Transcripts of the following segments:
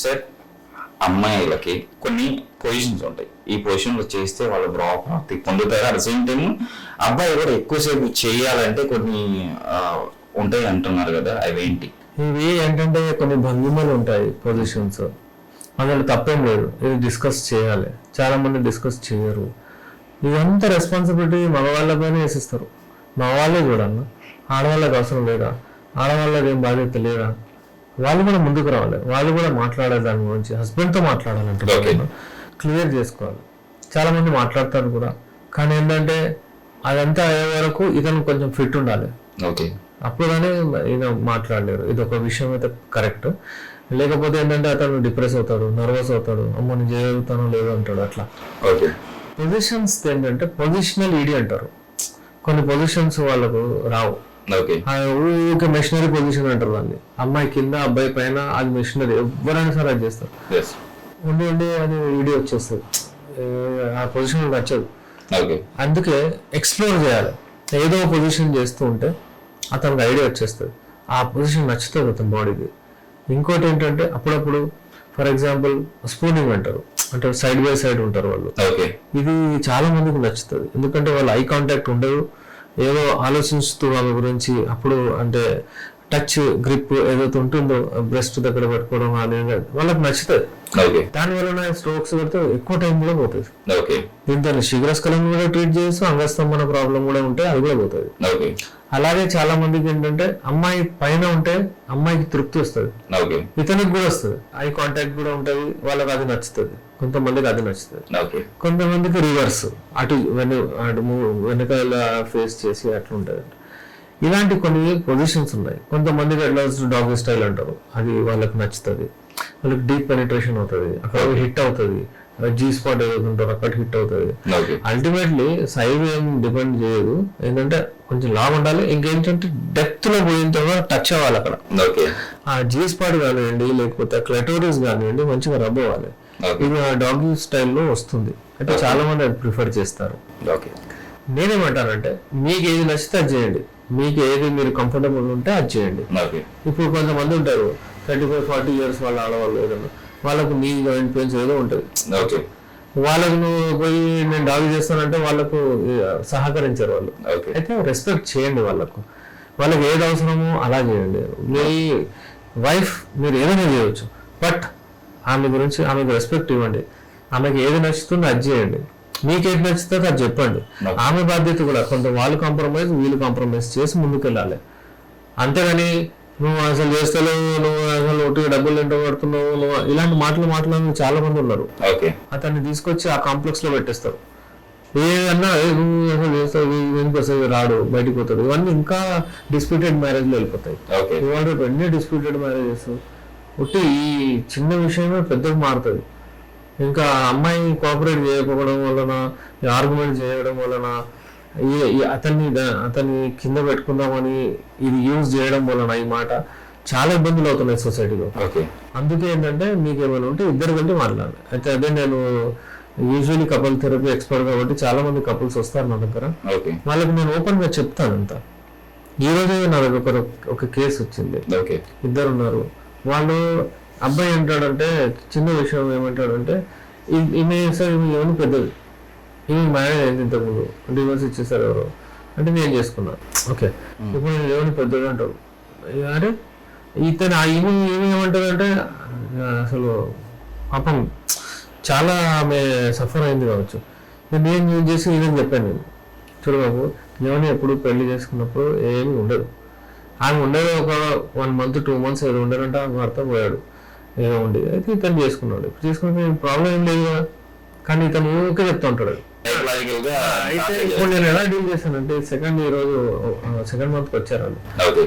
Sir అమ్మాయిలకి కొన్ని positions ఉంటాయి, ఈ పొజిషన్లో చేస్తే వాళ్ళు ప్రాప్తి పొందుతారు. అట్ ద సేమ్ టైం అబ్బాయి కూడా ఎక్కువసేపు చేయాలంటే కొన్ని ఉంటాయి అంటున్నారు కదా, అవేంటి? ఇవి ఏంటంటే కొన్ని భంగిమలు ఉంటాయి, పొజిషన్స్. అందులో తప్పేం లేదు, ఇది డిస్కస్ చేయాలి. చాలా మంది డిస్కస్ చేయరు. ఇదంతా రెస్పాన్సిబిలిటీ మగవాళ్ళపైన వేసిస్తారు. మగవాళ్ళే చూడన్న, ఆడవాళ్ళకి అవసరం లేదా? ఆడవాళ్ళకి ఏం బాధ్యత లేదా? వాళ్ళు కూడా ముందుకు రావాలి, వాళ్ళు కూడా మాట్లాడాలి. దాని గురించి హస్బెండ్తో మాట్లాడాలంటే క్లియర్ చేసుకోవాలి. చాలా మంది మాట్లాడతారు కూడా, కానీ ఏంటంటే అదంతా అయ్యే వరకు ఇతను కొంచెం ఫిట్ ఉండాలి. ఓకే, అప్పుడు కానీ ఈయన మాట్లాడలేరు. ఇది ఒక విషయం అయితే కరెక్ట్. లేకపోతే ఏంటంటే అతను డిప్రెస్ అవుతాడు, నర్వస్ అవుతాడు, అమ్మో నేను చేయగలుగుతానో లేదో అంటాడు. అట్లా ఓకే. పొజిషన్స్ ఏంటంటే పొజిషనల్ ఈడీ అంటారు. కొన్ని పొజిషన్స్ వాళ్ళకు రావు. ఓకే, ఊరికే మెషినరీ పొజిషన్ అంటారు దాన్ని. అమ్మాయి కింద అబ్బాయి పైన, అది మెషినరీ. ఎవరైనా సరే అది చేస్తారు. ఉండి ఉండి అది ఈడీ వచ్చేస్తుంది, ఆ పొజిషన్ నచ్చదు. అందుకే ఎక్స్ప్లోర్ చేయాలి. ఏదో పొజిషన్ చేస్తూ ఉంటే అతనికి ఐడియా వచ్చేస్తుంది, ఆ పొజిషన్ నచ్చుతుంది అతని బాడీకి. ఇంకోటి ఏంటంటే అప్పుడప్పుడు ఫర్ ఎగ్జాంపుల్ స్పూనింగ్ అంటారు, అంటే సైడ్ బై సైడ్ ఉంటారు వాళ్ళు. ఇది చాలా మందికి నచ్చుతుంది, ఎందుకంటే వాళ్ళు ఐ కాంటాక్ట్ ఉండదు, ఏదో ఆలోచిస్తూ వాళ్ళ గురించి. అప్పుడు అంటే టచ్ గ్రిప్ ఏదైతే ఉంటుందో బ్రెస్ట్ దగ్గర పెట్టుకోవడం అనేది వాళ్ళకి నచ్చుతుంది. దానివల్ల స్ట్రోక్స్ పెడితే ఎక్కువ టైం కూడా పోతుంది. దీంతో శీఘ్రస్ఖలనం కూడా ట్రీట్ చేయొచ్చు, అంగస్తంభన ప్రాబ్లం కూడా ఉంటే అది కూడా పోతుంది. అలాగే చాలా మందికి ఏంటంటే అమ్మాయి పైన ఉంటే అమ్మాయికి తృప్తి వస్తుంది, ఇతనికి కూడా వస్తుంది, ఐ కాంటాక్ట్ కూడా ఉంటుంది, వాళ్ళకి అది నచ్చుతుంది. కొంతమందికి అది నచ్చుతుంది, కొంతమందికి రివర్స్, అటు వెనకాల ఫేస్ చేసి అట్లా ఉంటుంది. ఇలాంటి కొన్ని పొజిషన్స్ ఉన్నాయి. కొంతమందికి డాగ్ స్టైల్ అంటారు, అది వాళ్ళకి నచ్చుతుంది. వాళ్ళకి డీప్ పెనిట్రేషన్ అవుతుంది, అక్కడ హిట్ అవుతుంది. జీ స్పాట్ ఏదైతే ఉంటారో అక్కడ హిట్ అవుతుంది. అల్టిమేట్లీ సైజ్ ఏం డిపెండ్ చేయదు, ఏంటంటే కొంచెం లావ్ ఉండాలి. ఇంకేంటంటే డెప్త్ లో పోయిన తర్వాత టచ్ అవ్వాలి అక్కడ. ఆ జీ స్పాట్ కానివ్వండి, లేకపోతే క్లటోరిస్ కానివ్వండి, మంచిగా రబ్ అవ్వాలి. ఇది ఆ డాగ్ స్టైల్లో వస్తుంది. అయితే చాలా మంది అది ప్రిఫర్ చేస్తారు. నేనేమంటానంటే మీకు ఏది నచ్చితే అది చేయండి, మీకు ఏది మీరు కంఫర్టబుల్ ఉంటే అది చేయండి. ఇప్పుడు కొంతమంది ఉంటారు 35-40 years వాళ్ళ ఆడవాళ్ళు, ఏదన్నా వాళ్ళకు నీ జాయింట్ పెయిన్స్ ఏదో ఉంటుంది. వాళ్ళకు నువ్వు పోయి నేను డాగ్ చేస్తానంటే వాళ్ళకు సహకరించారు వాళ్ళు. అయితే రెస్పెక్ట్ చేయండి వాళ్ళకు, వాళ్ళకి ఏది అవసరమో అలా చేయండి. మీ వైఫ్ మీరు ఏదైనా చేయవచ్చు, బట్ ఆమె గురించి ఆమెకు రెస్పెక్ట్ ఇవ్వండి. ఆమెకు ఏది నచ్చుతుందో అది చేయండి, మీకు ఏది నచ్చుతుందో అది చెప్పండి. ఆమె బాధ్యత కూడా కొంత వాళ్ళు కాంప్రమైజ్, వీళ్ళు కాంప్రమైజ్ చేసి ముందుకు వెళ్ళాలి. అంతేగాని నువ్వు అసలు చేస్తలేవు, నువ్వు అసలు ఒకటి డబ్బులు ఎంట పడుతున్నావు, నువ్వు ఇలాంటి మాట్లాడిన చాలా మంది ఉన్నారు. అతన్ని తీసుకొచ్చి ఆ కాంప్లెక్స్ లో పెట్టేస్తారు. ఏదన్నా నువ్వు అసలు చేస్తావు, ఎందుకు వస్తుంది, రాడు, బయటకు పోతాడు. ఇవన్నీ ఇంకా డిస్ప్యూటెడ్ మ్యారేజ్ లో వెళ్ళిపోతాయి. ఇవాళ ఎన్ని డిస్ప్యూటెడ్ మ్యారేజెస్ ఒకటి ఈ చిన్న విషయమే పెద్దగా మారుతుంది. ఇంకా అమ్మాయి కోఆపరేట్ చేయకపోవడం వలన, ఆర్గ్యుమెంట్ చేయడం వలన, అతన్ని కింద పెట్టుకుందామని ఇది యూజ్ చేయడం వలన ఈ మాట చాలా ఇబ్బందులు అవుతున్నాయి సొసైటీలో. అందుకే ఏంటంటే మీకు ఏమైనా ఉంటే ఇద్దరు కలిసి మాట్లాడాలి. అయితే అదే నేను యూజువల్లీ కపుల్ థెరపీ ఎక్స్పర్ట్ కాబట్టి చాలా మంది కపుల్స్ వస్తారు నా దగ్గర. వాళ్ళకి నేను ఓపెన్ గా చెప్తాను అంతా. ఈ రోజే నా దగ్గర ఒక కేసు వచ్చింది, ఇద్దరు ఉన్నారు. వాళ్ళు అబ్బాయి ఏంటాడంటే, చిన్న విషయం ఏమంటాడంటే, ఈమె ఏమైనా పెద్దది, ఈమె మ్యారేజ్ అయింది ఇంతకుముందు, డివోర్స్ ఇచ్చేసారు ఎవరు అంటే నేను చేసుకున్నాను. ఓకే, ఇప్పుడు నేను ఏమైనా పెద్దది అంటాడు. అరే ఇతను ఈమె ఏమంటాడంటే అసలు పాపం చాలా ఆమె సఫర్ అయింది కావచ్చు. నేను యూజ్ చేసి ఈయనని చెప్పాను, నేను చూడు బాబు, ఏమైనా ఎప్పుడు పెళ్లి చేసుకున్నప్పుడు ఏమీ ఉండదు. ఆమె ఉండేది ఒక 1 month 2 months ఏదో ఉండరంటే ఆమె భర్త పోయాడు ఏదో ఉండి. అయితే ఇతను చేసుకున్నాడు. ఇప్పుడు చేసుకుంటే ప్రాబ్లం ఏం లేదు కదా, కానీ ఇతను ఊరికే చెప్తా ఉంటాడు. అయితే ఇప్పుడు నేను ఎలా డీల్ చేశానంటే, ఈరోజు 2nd monthకి వచ్చారు వాళ్ళు,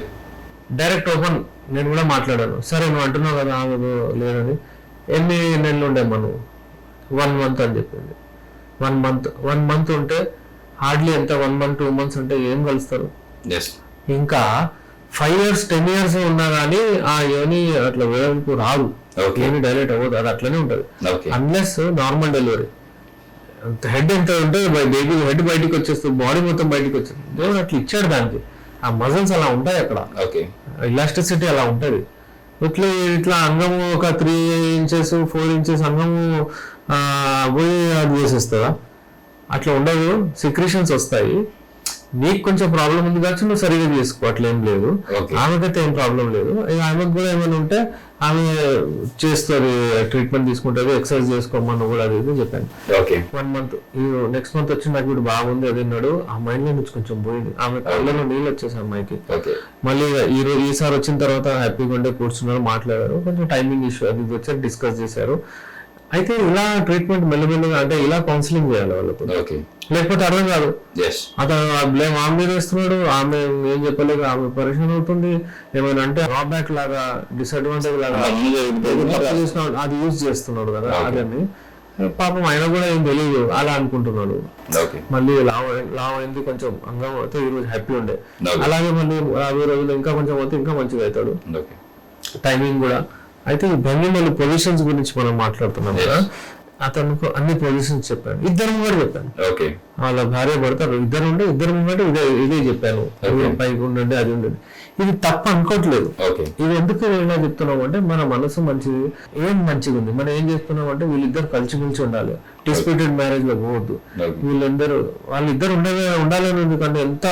డైరెక్ట్ ఓపెన్. నేను కూడా మాట్లాడాను, సరే నువ్వు అంటున్నావు కదా ఆమె లేదని, ఎన్ని నెలలు ఉండేమ్మా నువ్వు? 1 month అని చెప్పింది. 1 month ఉంటే హార్డ్లీ ఎంత 1 month 2 months ఉంటే ఏం కలుస్తారు? ఇంకా 5 years 10 years ఉన్నా కానీ ఆ యోని అట్లా వేయడానికి రాదు, ఏమి డైరెక్ట్ అవ్వదు, అది అట్లనే ఉంటుంది. అన్లెస్ నార్మల్ డెలివరీ హెడ్ ఎంత ఉంటే బేబీ హెడ్ బయటికి వచ్చేస్తుంది, బాడీ మొత్తం బయటికి వచ్చేస్తుంది. దేవుడు అట్లా ఇచ్చాడు దానికి, ఆ మజిల్స్ అలా ఉంటాయి అక్కడ, ఇలాస్టిసిటీ అలా ఉంటుంది. ఇట్లా ఇట్లా అంగము ఒక 3 inches 4 inches అంగము పోయి అది చేసేస్తుందా? అట్లా ఉండదు, సిక్రేషన్స్ వస్తాయి. నీకు కొంచెం ప్రాబ్లం ఉంది కావచ్చు, నువ్వు సరిగా చేసుకో, అట్లా ఏం లేదు. ఆమెకైతే ఏం ప్రాబ్లం లేదు. ఆమెకు కూడా ఏమైనా ఉంటే ఆమె చేస్తుంది, ట్రీట్మెంట్ తీసుకుంటుంది, ఎక్సర్సైజ్ చేసుకోమని కూడా అది ఇది చెప్పాను. 1 month నెక్స్ట్ మంత్ వచ్చి నాకు ఇప్పుడు బాగుంది అది అన్నాడు. ఆ మైండ్ లో నుంచి కొంచెం పోయింది, ఆమె కళ్ళలో నీళ్ళు వచ్చేసి అమ్మాయికి. మళ్ళీ ఈసారి వచ్చిన తర్వాత హ్యాపీగా ఉండే కూర్చున్నారు, మాట్లాడారు, కొంచెం టైమింగ్ ఇష్యూ అది వచ్చి డిస్కస్ చేశారు. అయితే ఇలా ట్రీట్మెంట్ మెల్లమెల్లగా అంటే ఇలా కౌన్సిలింగ్ చేయాలి వాళ్ళకు, లేకపోతే అర్థం కాదు. అతను బ్లేమ్ ఆమె మీద వేస్తున్నాడు, ఆమె ఏం చెప్పలేక ఆమె పరిశ్రమ అవుతుంది. ఏమైనా అంటే డ్రాబ్యాక్ లాగా డిసడ్వాంటేజ్ లాగా అది యూజ్ చేస్తున్నాడు కదా అదని. పాపం ఆయన కూడా ఏం తెలియదు, అలా అనుకుంటున్నాడు. మళ్ళీ లావ్ అయింది, కొంచెం అంగం అయితే ఈ రోజు హ్యాపీ ఉండే. అలాగే మళ్ళీ 50 రోజులు ఇంకా కొంచెం అయితే ఇంకా మంచిగా అవుతాడు. టైమింగ్ కూడా అయితే మళ్ళీ పొజిషన్స్ గురించి మనం మాట్లాడుతున్నాం కదా. అతనికి అన్ని పొజిషన్స్ చెప్పాను, ఇద్దరు కూడా చెప్పాను. వాళ్ళ భార్య పడతారు, ఇద్దరు ఉంటే ఇద్దరు ముంగట ఇదే చెప్పాను, పైకి ఉండండి అది ఉండండి. ఇది తప్ప అనుకోవట్లేదు. ఇది ఎందుకు ఇలా చెప్తున్నాం అంటే మన మనసు మంచిది, ఏం మంచిగా ఉంది, మనం ఏం చేస్తున్నాం అంటే వీళ్ళిద్దరు కలిసిమెలిసి ఉండాలి, డిస్ప్యూటెడ్ మ్యారేజ్ లో పోవద్దు. వాళ్ళిద్దరు ఉండాలని ఉంది, కానీ ఎంత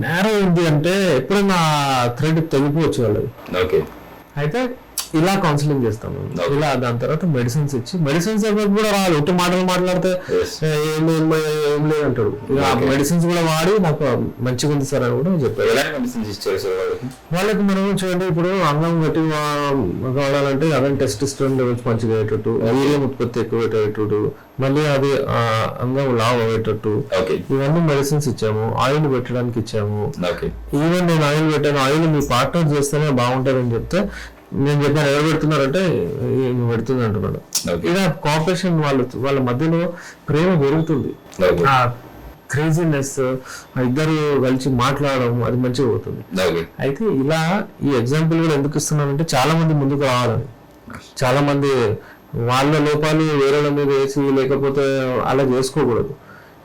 నేరో ఉంది అంటే ఎప్పుడైనా థ్రెడ్ తెగిపోవచ్చు వాళ్ళది. అయితే ఇలా కౌన్సిలింగ్ చేస్తాం ఇలా. దాని తర్వాత మెడిసిన్స్ ఇచ్చి, మెడిసిన్స్ కూడా రావాలి, ఒట్టి మాటలు మాట్లాడితే ఏం లేదంటాడు. ఇక మెడిసిన్స్ కూడా వాడి నాకు మంచిగా ఉంది సార్ అని కూడా చెప్పారు. వాళ్ళకి మనం చూడండి, ఇప్పుడు అన్నం గట్టి కావాలంటే అదే టెస్టోస్టెరాన్ లెవెల్స్ మంచిగా అయ్యేటట్టు, వీర్యం ఉత్పత్తి ఎక్కువ అయ్యేటట్టు, మళ్ళీ అది అంగం లావ్ అయ్యేటట్టు ఇవన్నీ మెడిసిన్స్ ఇచ్చాము. ఆయిల్ పెట్టడానికి ఇచ్చాము. ఈవెన్ నేను ఆయిల్ పెట్టాను, ఆయిల్ మీ పార్ట్నర్ చేస్తేనే బాగుంటుంది అని చెప్తే నేను చెప్పాను, ఎవరు పెడుతున్నారంటే నువ్వు పెడుతుంది అంటున్నాడు. ఇలా కోఆపరేషన్ వాళ్ళ మధ్యలో ప్రేమ పెరుగుతుంది, ఆ క్రేజీనెస్ ఇద్దరు కలిసి మాట్లాడడం అది మంచిగా పోతుంది. అయితే ఇలా ఈ ఎగ్జాంపుల్ కూడా ఎందుకు ఇస్తున్నానంటే చాలా మంది ముందుకు రావాలని, చాలా మంది వాళ్ళ లోపాలు వేరే మీద వేసి లేకపోతే అలా చేసుకోకూడదు.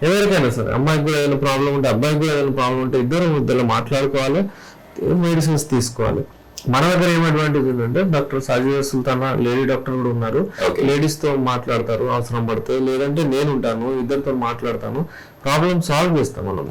ఎవరికైనా సరే, అమ్మాయికి కూడా ఏదైనా ప్రాబ్లం ఉంటే అబ్బాయికి కూడా ఏదైనా ప్రాబ్లం ఉంటే ఇద్దరు మాట్లాడుకోవాలి, మెడిసిన్స్ తీసుకోవాలి. మన దగ్గర ఏం అడ్వాంటేజ్ ఏంటంటే doctor Sajida Sultana lady doctor కూడా ఉన్నారు, లేడీస్ తో మాట్లాడతారు అవసరం పడితే, లేదంటే నేను ఉంటాను, ఇద్దరితో మాట్లాడతాను, ప్రాబ్లమ్ సాల్వ్ చేస్తాం మనం.